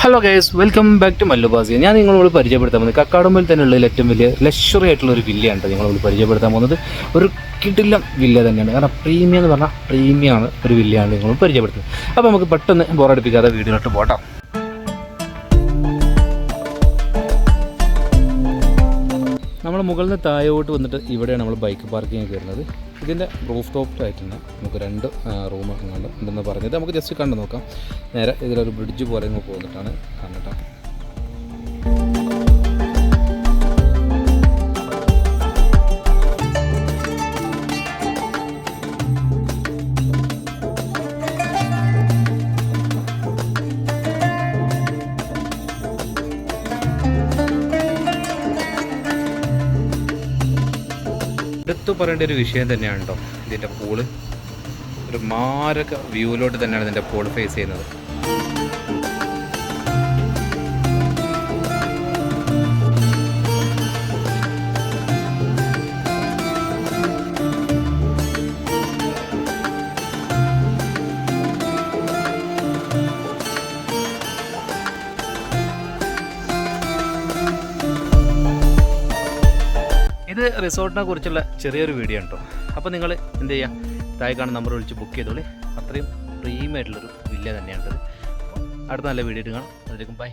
Hello guys, welcome back to Mallubasi. ഞാൻ നിങ്ങളോട് പരിചയപ്പെടുത്താൻ പോകുന്നത് കക്കാടുമ്പൽ തന്നെയുള്ള ഏറ്റവും വലിയ ലക്ഷറി ആയിട്ടുള്ള ഒരു വില്ലയാണ് നിങ്ങളോട് പരിചയപ്പെടുത്താൻ പോകുന്നത്. ഒരു കിടിലം വില്ല തന്നെയാണ്, കാരണം പ്രീമിയം എന്ന് പറഞ്ഞാൽ പ്രീമിയമാണ് ഒരു വില്ലയാണ് നിങ്ങളോട് പരിചയപ്പെടുത്തുന്നത്. അപ്പോൾ നമുക്ക് പെട്ടെന്ന് ബോറടിപ്പിക്കാതെ വീഡിയോയിലോട്ട് പോകാം. നമ്മൾ മുകളിൽ നിന്ന് താഴോട്ട് വന്നിട്ട് ഇവിടെയാണ് നമ്മൾ ബൈക്ക് പാർക്കിംഗ് കയറുന്നത്. ഇതിൻ്റെ റൂഫ് ടോപ്പിലായിട്ടുണ്ട് നമുക്ക് 2 റൂം അങ്ങോട്ട് ഉണ്ടെന്ന് പറഞ്ഞത് നമുക്ക് ജസ്റ്റ് കണ്ടു നോക്കാം. നേരെ ഇതിലൊരു ബ്രിഡ്ജ് പോലെ ഇങ്ങ് പോന്നിട്ടാണ് കണ്ടിട്ട്. എടുത്തു പറയേണ്ട ഒരു വിഷയം തന്നെയാണ് കേട്ടോ ഇതിൻ്റെ പൂള്. ഒരു മാരക വ്യൂവിലോട്ട് തന്നെയാണ് ഇതിൻ്റെ പൂള് ഫേസ് ചെയ്യുന്നത്. ഇത് റിസോർട്ടിനെ കുറിച്ചുള്ള ചെറിയൊരു വീഡിയോ ഉണ്ടോ. അപ്പോൾ നിങ്ങൾ എന്ത് ചെയ്യുക, താഴെ കാണുന്ന നമ്പർ വിളിച്ച് ബുക്ക് ചെയ്തോളി. അത്രയും പ്രീമിയമായിട്ടുള്ളൊരു വില്ല തന്നെയാണത്. അടുത്ത നല്ല വീഡിയോ ആയിട്ട് കാണാം. അതിലേക്കും ബൈ.